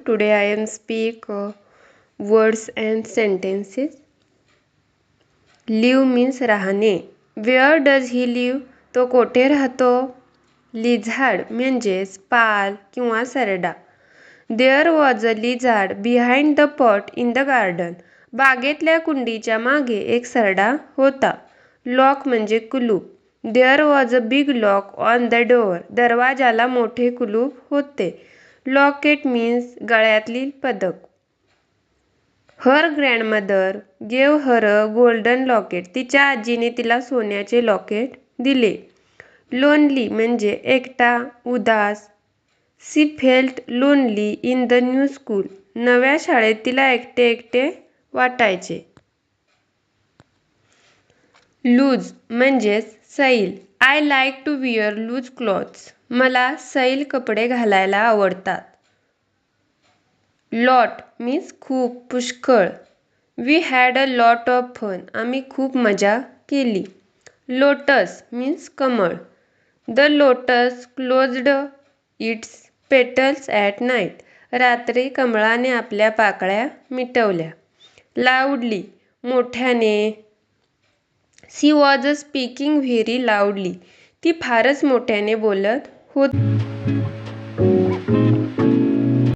Today I am speak words and sentences. Live means राहणे. Where does he live? तो कोठे राहतो? Lizard म्हणजेच पाल किंवा सरडा. There was a lizard behind the pot in the garden. बागेतल्या कुंडीच्या मागे एक सरडा होता. Lock म्हणजे कुलूप. There was a big lock on the door. दरवाजाला मोठे कुलूप होते. Locket means गळ्यातली पदक. Her grandmother gave her a golden locket. तिच्या आजीने तिला सोन्याचे लॉकेट दिले. Lonely म्हणजे एकटा, उदास. She felt lonely in the new school. नव्या शाळेत तिला एकटे एकटे वाटायचे. Loose म्हणजेच सैल. I like to wear loose clothes. मला सैल कपडे घालायला आवडतात. Lot means खूप, पुष्कळ. We had a lot of fun. आम्ही खूप मजा केली. Lotus means कमळ. The lotus closed its petals at night. रात्री कमळाने आपल्या पाकळ्या मिटवल्या. Loudly मोठ्याने. She was speaking very loudly. ती फारच मोठ्याने बोलत होती.